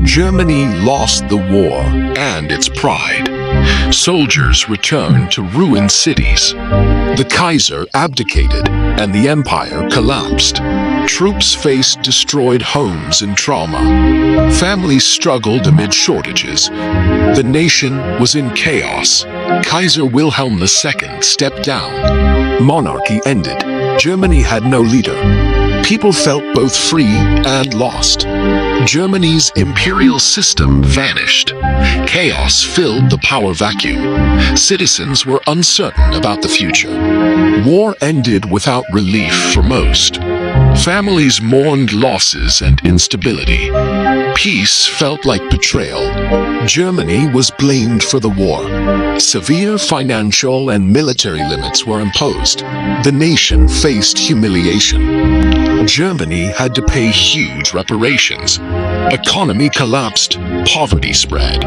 Germany lost the war and its pride. Soldiers returned to ruined cities. The Kaiser abdicated and the empire collapsed. Troops faced destroyed homes and trauma. Families struggled amid shortages. The nation was in chaos. Kaiser Wilhelm II stepped down. Monarchy ended. Germany had no leader. People felt both free and lost. Germany's imperial system vanished. Chaos filled the power vacuum. Citizens were uncertain about the future. War ended without relief for most. Families mourned losses and instability. Peace felt like betrayal. Germany was blamed for the war. Severe financial and military limits were imposed. The nation faced humiliation. Germany had to pay huge reparations. Economy collapsed, poverty spread.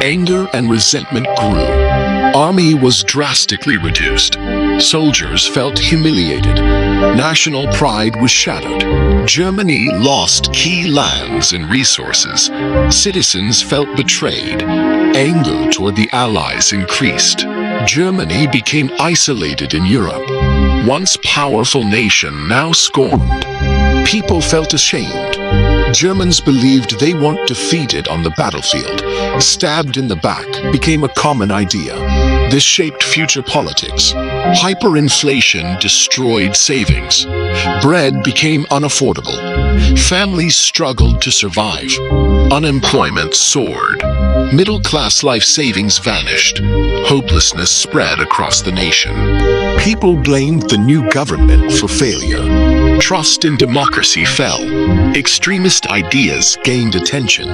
Anger and resentment grew. Army was drastically reduced. Soldiers felt humiliated. National pride was shattered. Germany lost key lands and resources. Citizens felt betrayed. Anger toward the Allies increased. Germany became isolated in Europe. Once powerful nation, now scorned. People felt ashamed. Germans believed they weren't defeated on the battlefield. Stabbed in the back became a common idea. This shaped future politics. Hyperinflation destroyed savings. Bread became unaffordable. Families struggled to survive. Unemployment soared. Middle-class life savings vanished. Hopelessness spread across the nation. People blamed the new government for failure. Trust in democracy fell. Extremist ideas gained attention.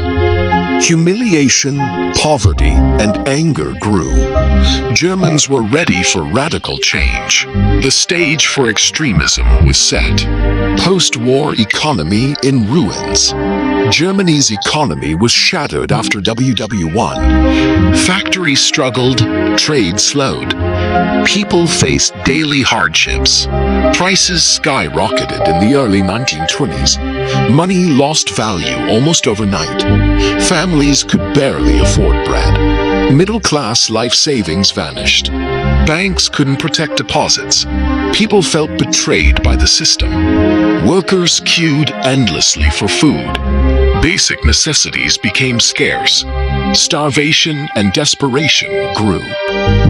Humiliation, poverty, and anger grew. Germans were ready for radical change. The stage for extremism was set. Post-war economy in ruins. Germany's economy was shattered after WW1. Factories struggled, trade slowed. People faced daily hardships. Prices skyrocketed in the early 1920s. Money lost value almost overnight. Families could barely afford bread. Middle-class life savings vanished. Banks couldn't protect deposits. People felt betrayed by the system. Workers queued endlessly for food. Basic necessities became scarce. Starvation and desperation grew.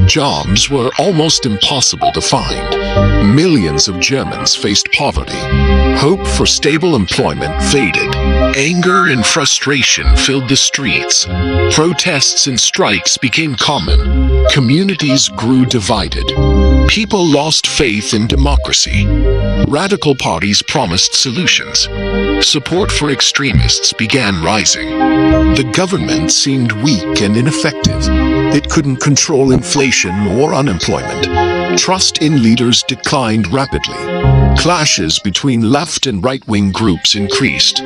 Jobs were almost impossible to find. Millions of Germans faced poverty. Hope for stable employment faded. Anger and frustration filled the streets. Protests and strikes became common. Communities grew divided. People lost faith in democracy. Radical parties promised solutions. Support for extremists began rising. The government seemed weak and ineffective. It couldn't control inflation or unemployment. Trust in leaders declined rapidly. Clashes between left and right-wing groups increased.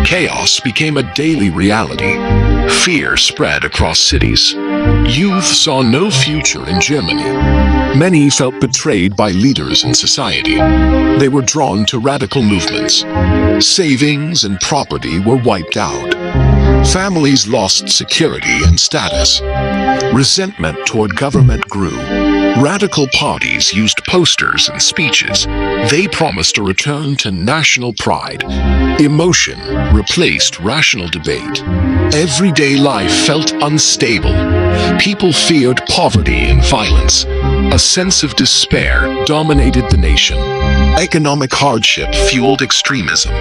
Chaos became a daily reality. Fear spread across cities. Youth saw no future in Germany. Many felt betrayed by leaders and society. They were drawn to radical movements. Savings and property were wiped out. Families lost security and status. Resentment toward government grew. Radical parties used posters and speeches. They promised a return to national pride. Emotion replaced rational debate. Everyday life felt unstable. People feared poverty and violence. A sense of despair dominated the nation. Economic hardship fueled extremism.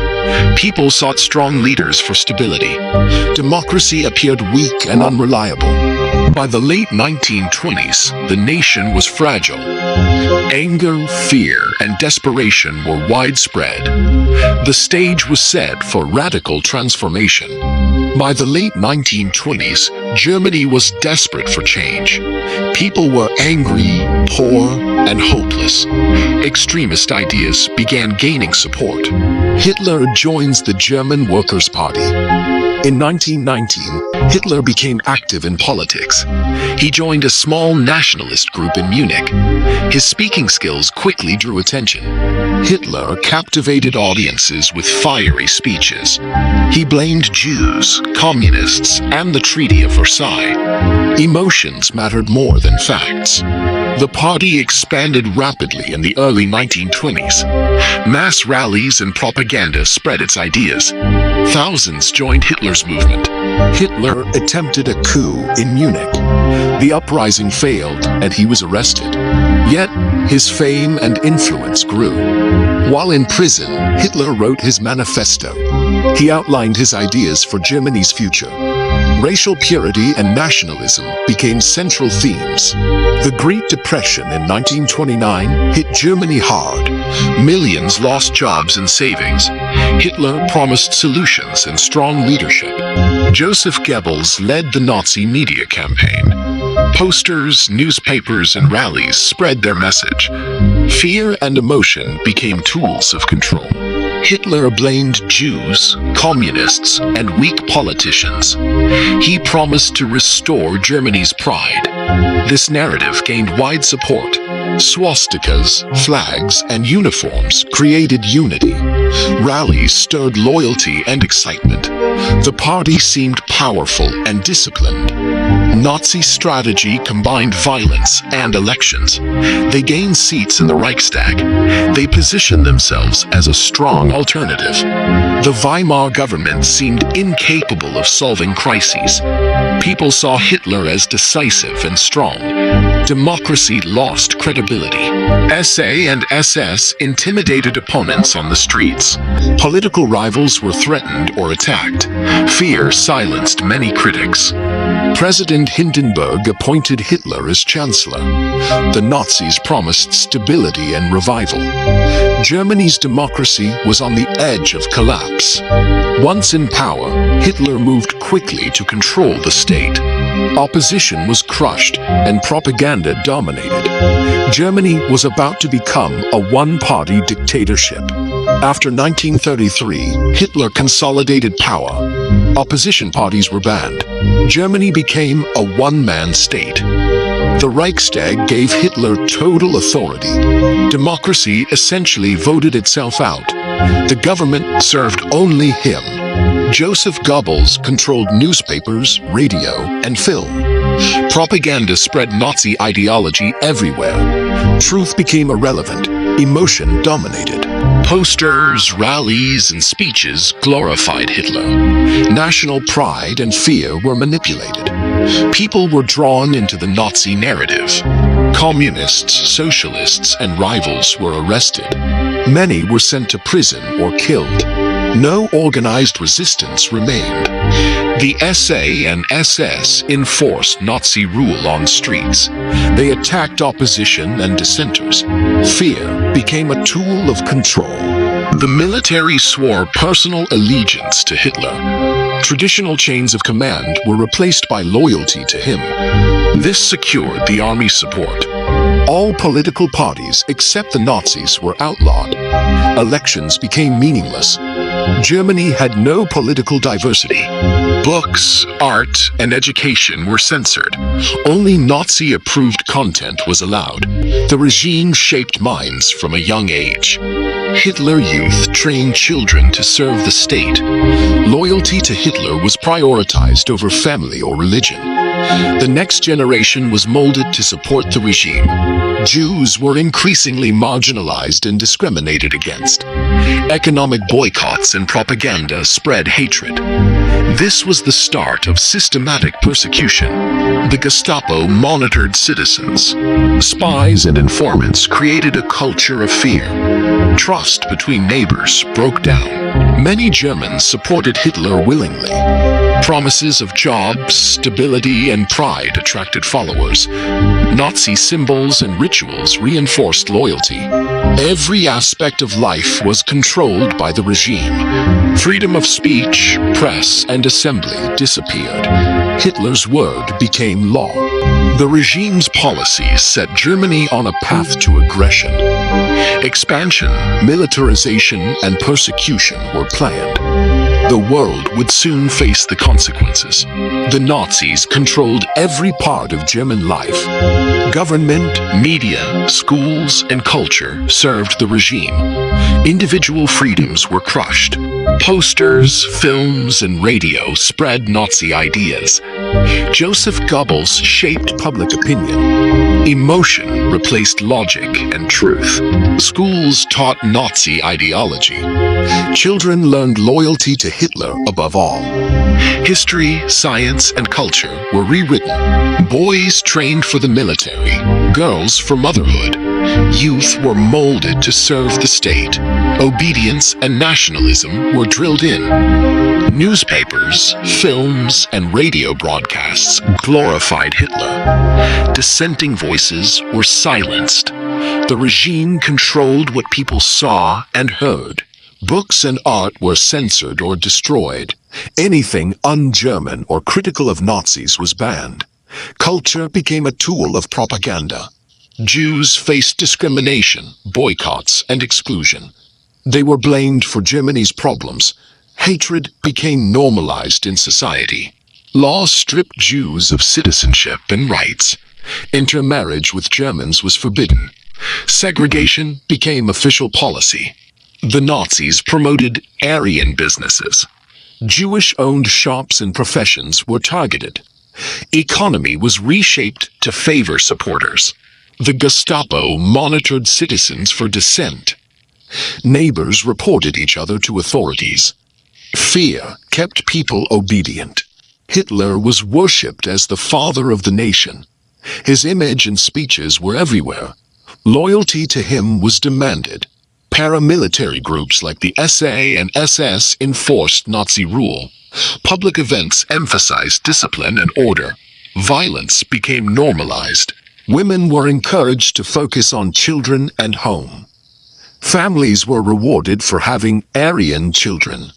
People sought strong leaders for stability. Democracy appeared weak and unreliable. By the late 1920s, the nation was fragile. Anger, fear, and desperation were widespread. The stage was set for radical transformation. By the late 1920s, Germany was desperate for change. People were angry, poor, and hopeless. Extremist ideas began gaining support. Hitler joins the German Workers' Party. In 1919, Hitler became active in politics. He joined a small nationalist group in Munich. His speaking skills quickly drew attention. Hitler captivated audiences with fiery speeches. He blamed Jews, communists, and the Treaty of Versailles. Emotions mattered more than facts. The party expanded rapidly in the early 1920s. Mass rallies and propaganda spread its ideas. Thousands joined Hitler's movement. Hitler attempted a coup in Munich. The uprising failed and he was arrested. Yet, his fame and influence grew. While in prison, Hitler wrote his manifesto. He outlined his ideas for Germany's future. Racial purity and nationalism became central themes. The Great Depression in 1929 hit Germany hard. Millions lost jobs and savings. Hitler promised solutions and strong leadership. Joseph Goebbels led the Nazi media campaign. Posters, newspapers, and rallies spread their message. Fear and emotion became tools of control. Hitler blamed Jews, communists, and weak politicians. He promised to restore Germany's pride. This narrative gained wide support. Swastikas, flags, and uniforms created unity. Rallies stirred loyalty and excitement. The party seemed powerful and disciplined. Nazi strategy combined violence and elections. They gained seats in the Reichstag. They positioned themselves as a strong alternative. The Weimar government seemed incapable of solving crises. People saw Hitler as decisive and strong. Democracy lost credibility. SA and SS intimidated opponents on the streets. Political rivals were threatened or attacked. Fear silenced many critics. President Hindenburg appointed Hitler as chancellor. The Nazis promised stability and revival. Germany's democracy was on the edge of collapse. Once in power, Hitler moved quickly to control the state. Opposition was crushed and propaganda dominated. Germany was about to become a one-party dictatorship. After 1933, Hitler consolidated power. Opposition parties were banned. Germany became a one-man state. The Reichstag gave Hitler total authority. Democracy essentially voted itself out. The government served only him. Joseph Goebbels controlled newspapers, radio, and film. Propaganda spread Nazi ideology everywhere. Truth became irrelevant. Emotion dominated. Posters, rallies, and speeches glorified Hitler. National pride and fear were manipulated. People were drawn into the Nazi narrative. Communists, socialists, and rivals were arrested. Many were sent to prison or killed. No organized resistance remained. The SA and SS enforced Nazi rule on streets. They attacked opposition and dissenters. Fear became a tool of control. The military swore personal allegiance to Hitler. Traditional chains of command were replaced by loyalty to him. This secured the army's support. All political parties except the Nazis were outlawed. Elections became meaningless. Germany had no political diversity. Books, art, and education were censored. Only Nazi-approved content was allowed. The regime shaped minds from a young age. Hitler Youth trained children to serve the state. Loyalty to Hitler was prioritized over family or religion. The next generation was molded to support the regime. Jews were increasingly marginalized and discriminated against. Economic boycotts and propaganda spread hatred. This was the start of systematic persecution. The Gestapo monitored citizens. Spies and informants created a culture of fear. Trust between neighbors broke down. Many Germans supported Hitler willingly. Promises of jobs, stability, and pride attracted followers. Nazi symbols and rituals reinforced loyalty. Every aspect of life was controlled by the regime. Freedom of speech, press, and assembly disappeared. Hitler's word became law. The regime's policies set Germany on a path to aggression. Expansion, militarization, and persecution were planned. The world would soon face the consequences. The Nazis controlled every part of German life. Government, media, schools, and culture served the regime. Individual freedoms were crushed. Posters, films, and radio spread Nazi ideas. Joseph Goebbels shaped public opinion. Emotion replaced logic and truth. Schools taught Nazi ideology. Children learned loyalty to Hitler above all. History, science, and culture were rewritten. Boys trained for the military, girls for motherhood. Youth were molded to serve the state. Obedience and nationalism were drilled in. Newspapers, films, and radio broadcasts glorified Hitler. Dissenting voices were silenced. The regime controlled what people saw and heard. Books and art were censored or destroyed. Anything un-German or critical of Nazis was banned. Culture became a tool of propaganda. Jews faced discrimination, boycotts, and exclusion. They were blamed for Germany's problems. Hatred became normalized in society. Laws stripped Jews of citizenship and rights. Intermarriage with Germans was forbidden. Segregation became official policy. The Nazis promoted Aryan businesses. Jewish-owned shops and professions were targeted. Economy was reshaped to favor supporters. The Gestapo monitored citizens for dissent. Neighbors reported each other to authorities. Fear kept people obedient. Hitler was worshipped as the father of the nation. His image and speeches were everywhere. Loyalty to him was demanded. Paramilitary groups like the SA and SS enforced Nazi rule. Public events emphasized discipline and order. Violence became normalized. Women were encouraged to focus on children and home. Families were rewarded for having Aryan children.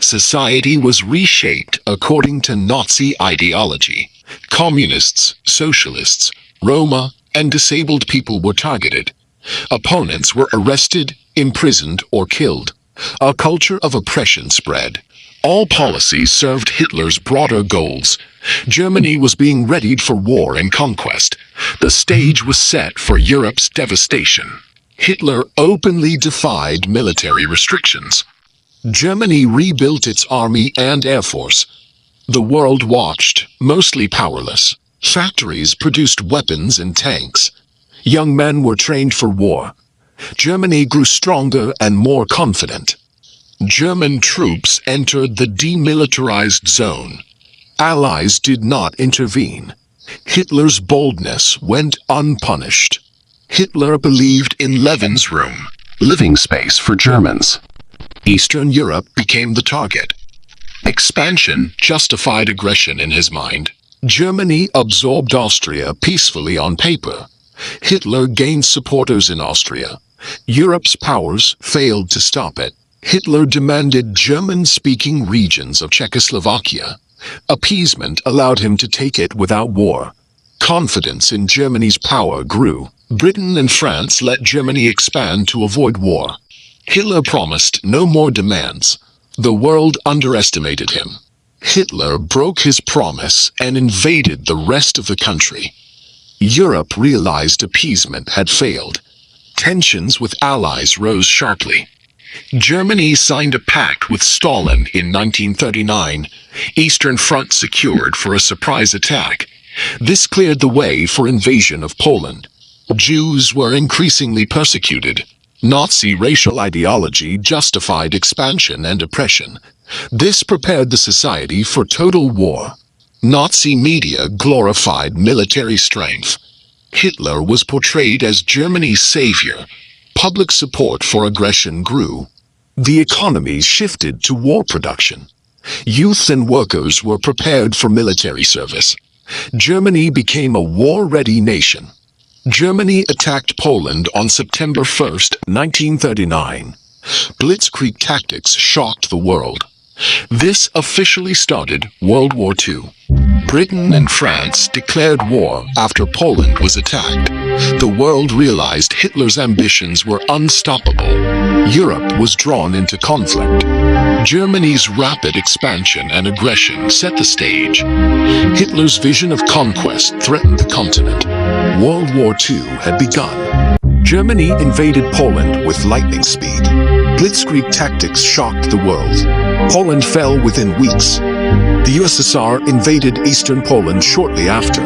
Society was reshaped according to Nazi ideology. Communists, socialists, Roma, and disabled people were targeted. Opponents were arrested, imprisoned, or killed. A culture of oppression spread. All policies served Hitler's broader goals. Germany was being readied for war and conquest. The stage was set for Europe's devastation. Hitler openly defied military restrictions. Germany rebuilt its army and air force. The world watched, mostly powerless. Factories produced weapons and tanks. Young men were trained for war. Germany grew stronger and more confident. German troops entered the demilitarized zone. Allies did not intervene. Hitler's boldness went unpunished. Hitler believed in Lebensraum, living space for Germans. Eastern Europe became the target. Expansion justified aggression in his mind. Germany absorbed Austria peacefully on paper. Hitler gained supporters in Austria. Europe's powers failed to stop it. Hitler demanded German-speaking regions of Czechoslovakia. Appeasement allowed him to take it without war. Confidence in Germany's power grew. Britain and France let Germany expand to avoid war. Hitler promised no more demands. The world underestimated him. Hitler broke his promise and invaded the rest of the country. Europe realized appeasement had failed. Tensions with allies rose sharply. Germany signed a pact with Stalin in 1939, Eastern Front secured for a surprise attack. This cleared the way for invasion of Poland. Jews were increasingly persecuted. Nazi racial ideology justified expansion and oppression. This prepared the society for total war. Nazi media glorified military strength. Hitler was portrayed as Germany's savior. Public support for aggression grew. The economy shifted to war production. Youth and workers were prepared for military service. Germany became a war-ready nation. Germany attacked Poland on September 1, 1939. Blitzkrieg tactics shocked the world. This officially started World War II. Britain and France declared war after Poland was attacked. The world realized Hitler's ambitions were unstoppable. Europe was drawn into conflict. Germany's rapid expansion and aggression set the stage. Hitler's vision of conquest threatened the continent. World War II had begun. Germany invaded Poland with lightning speed. Blitzkrieg tactics shocked the world. Poland fell within weeks. The USSR invaded eastern Poland shortly after.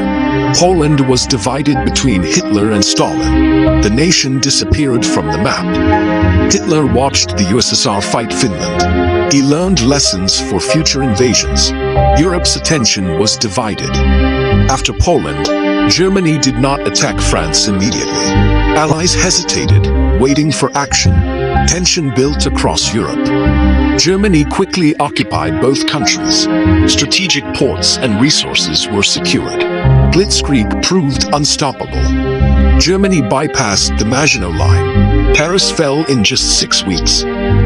Poland was divided between Hitler and Stalin. The nation disappeared from the map. Hitler watched the USSR fight Finland. He learned lessons for future invasions. Europe's attention was divided. After Poland, Germany did not attack France immediately. Allies hesitated, waiting for action. Tension built across Europe. Germany quickly occupied both countries. Strategic ports and resources were secured. Blitzkrieg proved unstoppable. Germany bypassed the Maginot Line. Paris fell in just 6 weeks.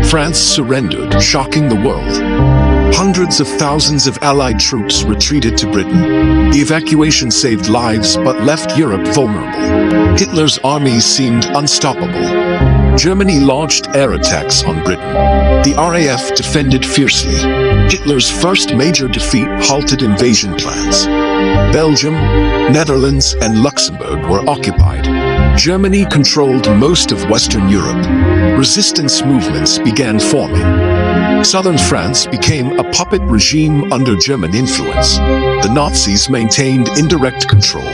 France surrendered, shocking the world. Hundreds of thousands of Allied troops retreated to Britain. The evacuation saved lives but left Europe vulnerable. Hitler's army seemed unstoppable. Germany launched air attacks on Britain. The RAF defended fiercely. Hitler's first major defeat halted invasion plans. Belgium, Netherlands, and Luxembourg were occupied. Germany controlled most of Western Europe. Resistance movements began forming. Southern France became a puppet regime under German influence. The Nazis maintained indirect control.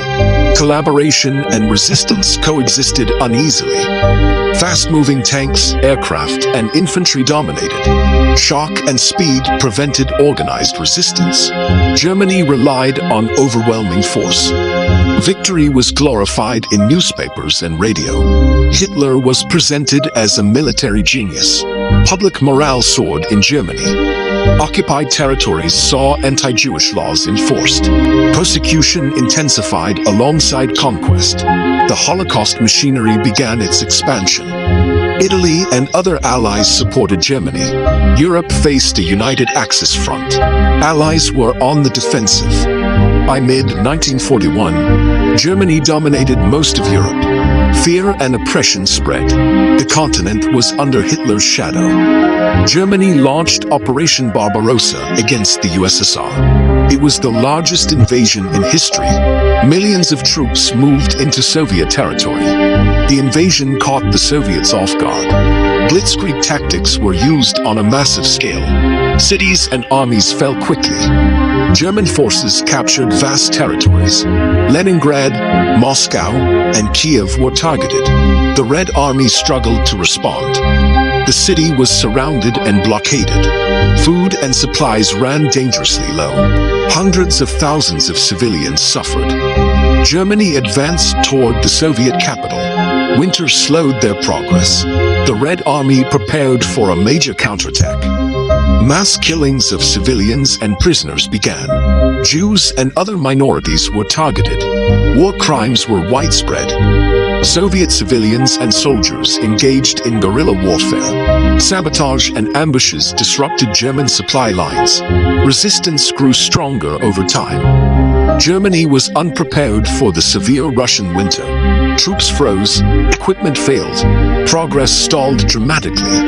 Collaboration and resistance coexisted uneasily. Fast-moving tanks, aircraft, and infantry dominated. Shock and speed prevented organized resistance. Germany relied on overwhelming force. Victory was glorified in newspapers and radio. Hitler was presented as a military genius. Public morale soared in Germany. Occupied territories saw anti-Jewish laws enforced. Persecution intensified alongside conquest. The Holocaust machinery began its expansion. Italy and other allies supported Germany. Europe faced a united Axis front. Allies were on the defensive. By mid-1941, Germany dominated most of Europe. Fear and oppression spread. The continent was under Hitler's shadow. Germany launched Operation Barbarossa against the USSR. It was the largest invasion in history. Millions of troops moved into Soviet territory. The invasion caught the Soviets off guard. Blitzkrieg tactics were used on a massive scale. Cities and armies fell quickly. German forces captured vast territories. Leningrad, Moscow, and Kiev were targeted. The Red Army struggled to respond. The city was surrounded and blockaded. Food and supplies ran dangerously low. Hundreds of thousands of civilians suffered. Germany advanced toward the Soviet capital. Winter slowed their progress. The Red Army prepared for a major counterattack. Mass killings of civilians and prisoners began. Jews and other minorities were targeted. War crimes were widespread. Soviet civilians and soldiers engaged in guerrilla warfare. Sabotage and ambushes disrupted German supply lines. Resistance grew stronger over time. Germany was unprepared for the severe Russian winter. Troops froze, equipment failed, progress stalled dramatically.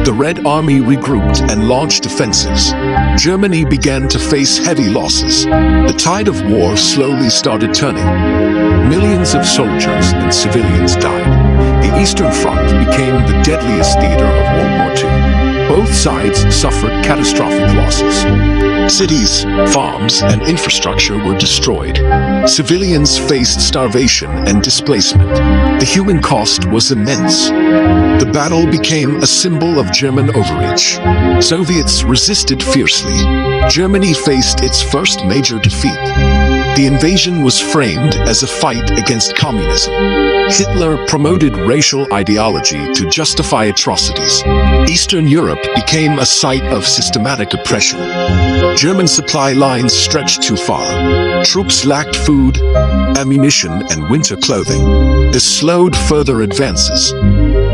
The Red Army regrouped and launched offensives. Germany began to face heavy losses. The tide of war slowly started turning. Millions of soldiers and civilians died. The Eastern Front became the deadliest theater of World War II. Both sides suffered catastrophic losses. Cities, farms, and infrastructure were destroyed. Civilians faced starvation and displacement. The human cost was immense. The battle became a symbol of German overreach. Soviets resisted fiercely. Germany faced its first major defeat. The invasion was framed as a fight against communism. Hitler promoted racial ideology to justify atrocities. Eastern Europe became a site of systematic oppression. German supply lines stretched too far. Troops lacked food, ammunition, and winter clothing. This slowed further advances.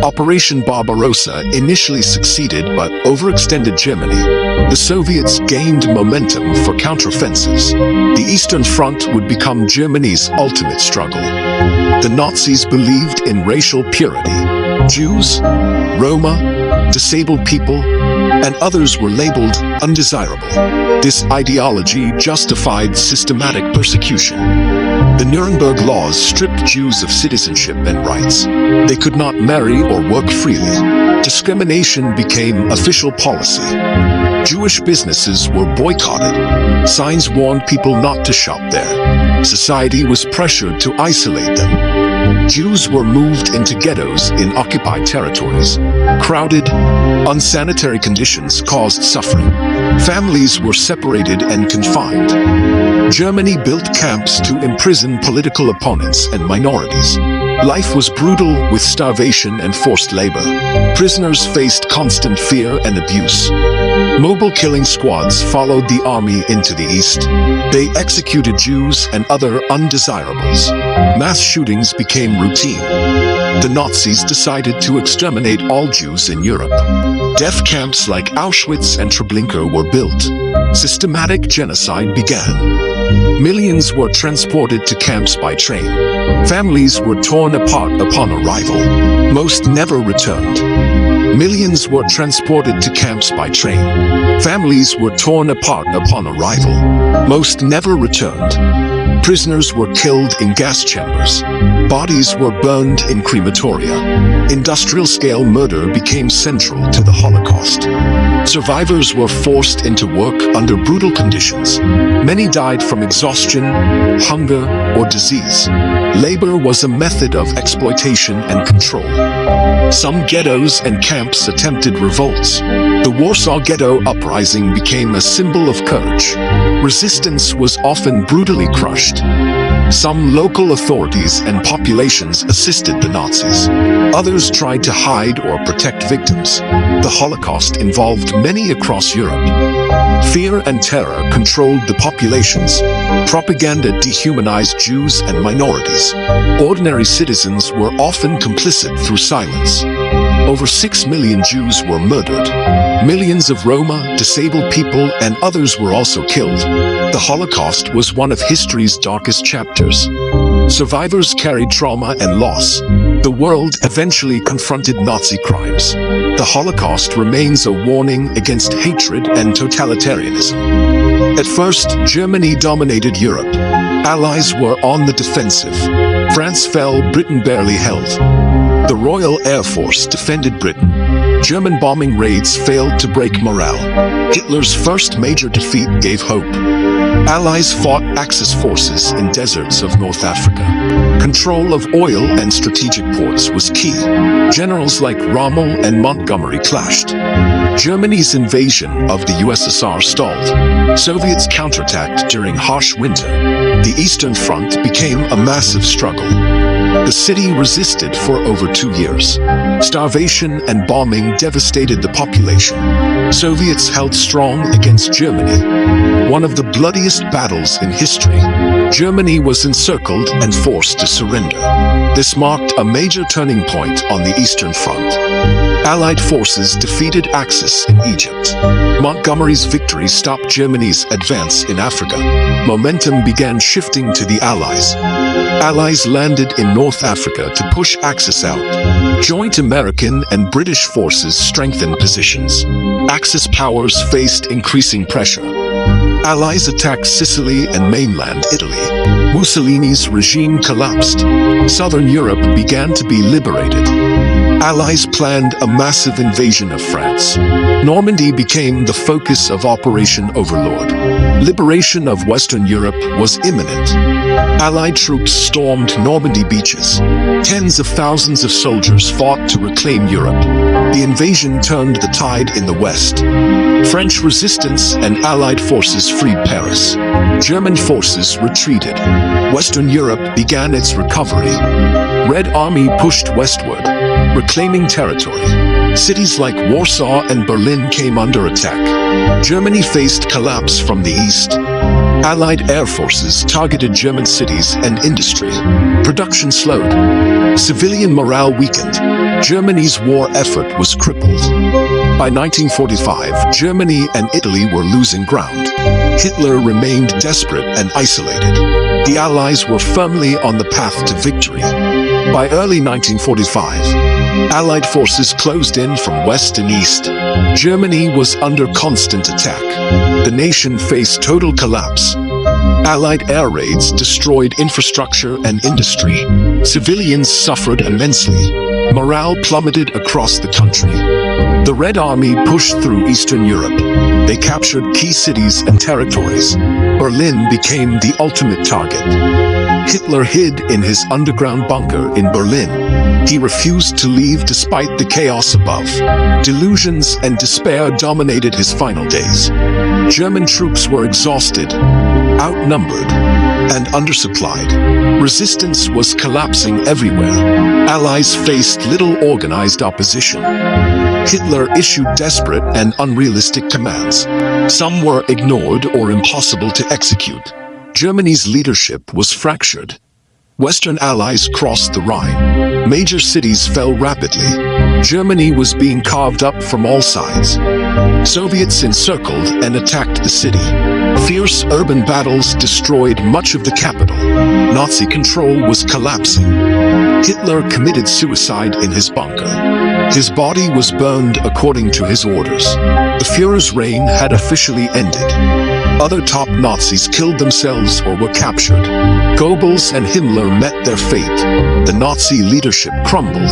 Operation Barbarossa initially succeeded but overextended Germany. The Soviets gained momentum for counteroffensives. The Eastern Front would become Germany's ultimate struggle. The Nazis believed in racial purity. Jews, Roma, disabled people, and others were labeled undesirable. This ideology justified systematic persecution. The Nuremberg laws stripped Jews of citizenship and rights. They could not marry or work freely. Discrimination became official policy. Jewish businesses were boycotted. Signs warned people not to shop there. Society was pressured to isolate them. Jews were moved into ghettos in occupied territories. Crowded, unsanitary conditions caused suffering. Families were separated and confined. Germany built camps to imprison political opponents and minorities. Life was brutal with starvation and forced labor. Prisoners faced constant fear and abuse. Mobile killing squads followed the army into the east. They executed Jews and other undesirables. Mass shootings became routine. The Nazis decided to exterminate all Jews in Europe. Death camps like Auschwitz and Treblinka were built. Systematic genocide began. Millions were transported to camps by train. Families were torn apart upon arrival. Most never returned. Millions were transported to camps by train. Families were torn apart upon arrival. Most never returned. Prisoners were killed in gas chambers. Bodies were burned in crematoria. Industrial-scale murder became central to the Holocaust. Survivors were forced into work under brutal conditions. Many died from exhaustion, hunger, or disease. Labor was a method of exploitation and control. Some ghettos and camps attempted revolts. The Warsaw Ghetto Uprising became a symbol of courage. Resistance was often brutally crushed. Some local authorities and populations assisted the Nazis. Others tried to hide or protect victims. The Holocaust involved many across Europe. Fear and terror controlled the populations. Propaganda dehumanized Jews and minorities. Ordinary citizens were often complicit through silence. Over 6 million Jews were murdered. Millions of Roma, disabled people, and others were also killed. The Holocaust was one of history's darkest chapters. Survivors carried trauma and loss. The world eventually confronted Nazi crimes. The Holocaust remains a warning against hatred and totalitarianism. At first, Germany dominated Europe. Allies were on the defensive. France fell, Britain barely held. The Royal Air Force defended Britain. German bombing raids failed to break morale. Hitler's first major defeat gave hope. Allies fought Axis forces in deserts of North Africa. Control of oil and strategic ports was key. Generals like Rommel and Montgomery clashed. Germany's invasion of the USSR stalled. Soviets counterattacked during harsh winter. The Eastern Front became a massive struggle. The city resisted for over 2 years. Starvation and bombing devastated the population. Soviets held strong against Germany. One of the bloodiest battles in history. Germany was encircled and forced to surrender. This marked a major turning point on the Eastern Front. Allied forces defeated Axis in Egypt. Montgomery's victory stopped Germany's advance in Africa. Momentum began shifting to the Allies. Allies landed in North Africa to push Axis out. Joint American and British forces strengthened positions. Axis powers faced increasing pressure. Allies attacked Sicily and mainland Italy. Mussolini's regime collapsed. Southern Europe began to be liberated. Allies planned a massive invasion of France. Normandy became the focus of Operation Overlord. Liberation of Western Europe was imminent. Allied troops stormed Normandy beaches. Tens of thousands of soldiers fought to reclaim Europe. The invasion turned the tide in the West. French resistance and Allied forces freed Paris. German forces retreated. Western Europe began its recovery. Red Army pushed westward, reclaiming territory. Cities like Warsaw and Berlin came under attack. Germany faced collapse from the east. Allied air forces targeted German cities and industry. Production slowed. Civilian morale weakened. Germany's war effort was crippled. By 1945, Germany and Italy were losing ground. Hitler remained desperate and isolated. The Allies were firmly on the path to victory. By early 1945, Allied forces closed in from west and east. Germany was under constant attack. The nation faced total collapse. Allied air raids destroyed infrastructure and industry. Civilians suffered immensely. Morale plummeted across the country. The Red Army pushed through Eastern Europe. They captured key cities and territories. Berlin became the ultimate target. Hitler hid in his underground bunker in Berlin. He refused to leave despite the chaos above. Delusions and despair dominated his final days. German troops were exhausted, outnumbered, and undersupplied. Resistance was collapsing everywhere. Allies faced little organized opposition. Hitler issued desperate and unrealistic commands. Some were ignored or impossible to execute. Germany's leadership was fractured. Western allies crossed the Rhine. Major cities fell rapidly. Germany was being carved up from all sides. Soviets encircled and attacked the city. Fierce urban battles destroyed much of the capital. Nazi control was collapsing. Hitler committed suicide in his bunker. His body was burned according to his orders. The Führer's reign had officially ended. Other top Nazis killed themselves or were captured. Goebbels and Himmler met their fate. The Nazi leadership crumbled.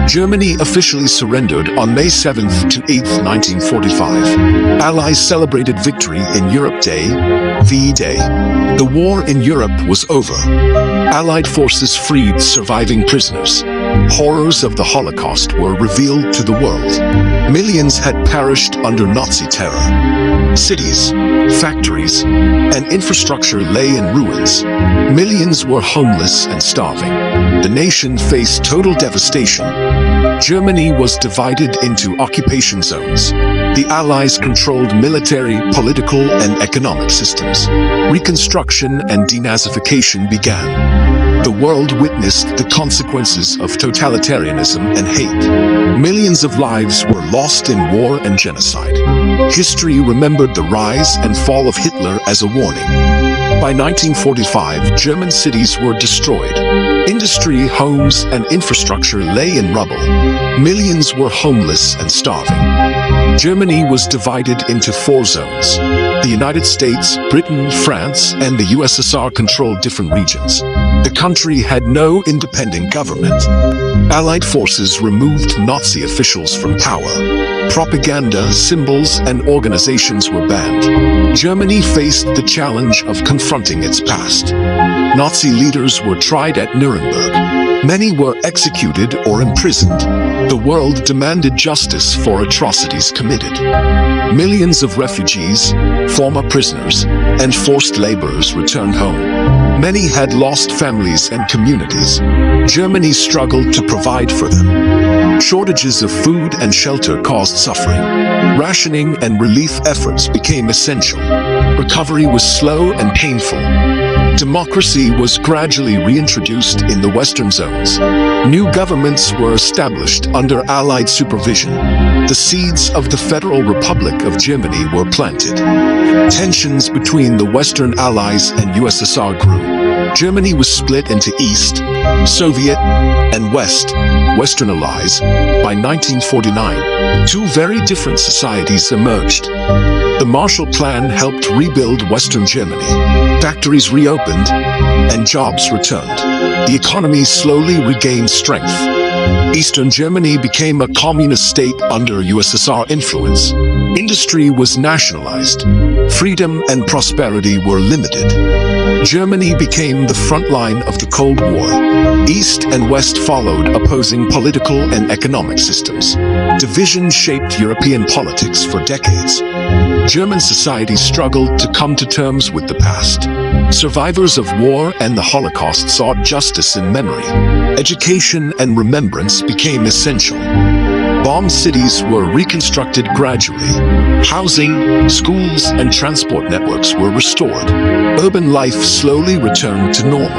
Germany officially surrendered on May 7th to 8th, 1945. Allies celebrated victory in Europe Day, V-Day. The war in Europe was over. Allied forces freed surviving prisoners. Horrors of the Holocaust were revealed to the world. Millions had perished under Nazi terror. Cities, factories, and infrastructure lay in ruins. Millions were homeless and starving. The nation faced total devastation. Germany was divided into occupation zones. The Allies controlled military, political, and economic systems. Reconstruction and denazification began. The world witnessed the consequences of totalitarianism and hate. Millions of lives were lost in war and genocide. History remembered the rise and fall of Hitler as a warning. By 1945, German cities were destroyed. Industry, homes, and infrastructure lay in rubble. Millions were homeless and starving. Germany was divided into 4 zones. The United States, Britain, France, and the USSR controlled different regions. The country had no independent government. Allied forces removed Nazi officials from power. Propaganda, symbols, and organizations were banned. Germany faced the challenge of confronting its past. Nazi leaders were tried at Nuremberg. Many were executed or imprisoned. The world demanded justice for atrocities committed. Millions of refugees, former prisoners, and forced laborers returned home. Many had lost families and communities. Germany struggled to provide for them. Shortages of food and shelter caused suffering. Rationing and relief efforts became essential. Recovery was slow and painful. Democracy was gradually reintroduced in the Western zones. New governments were established under Allied supervision. The seeds of the Federal Republic of Germany were planted. Tensions between the Western Allies and USSR grew. Germany was split into East, Soviet, and West, Western Allies. By 1949, 2 very different societies emerged. The Marshall Plan helped rebuild Western Germany. Factories reopened, and jobs returned. The economy slowly regained strength. Eastern Germany became a communist state under USSR influence. Industry was nationalized. Freedom and prosperity were limited. Germany became the front line of the Cold War. East and West followed opposing political and economic systems. Division shaped European politics for decades. German society struggled to come to terms with the past. Survivors of war and the Holocaust sought justice and memory. Education and remembrance became essential. Bombed cities were reconstructed gradually. Housing, schools, and transport networks were restored. Urban life slowly returned to normal.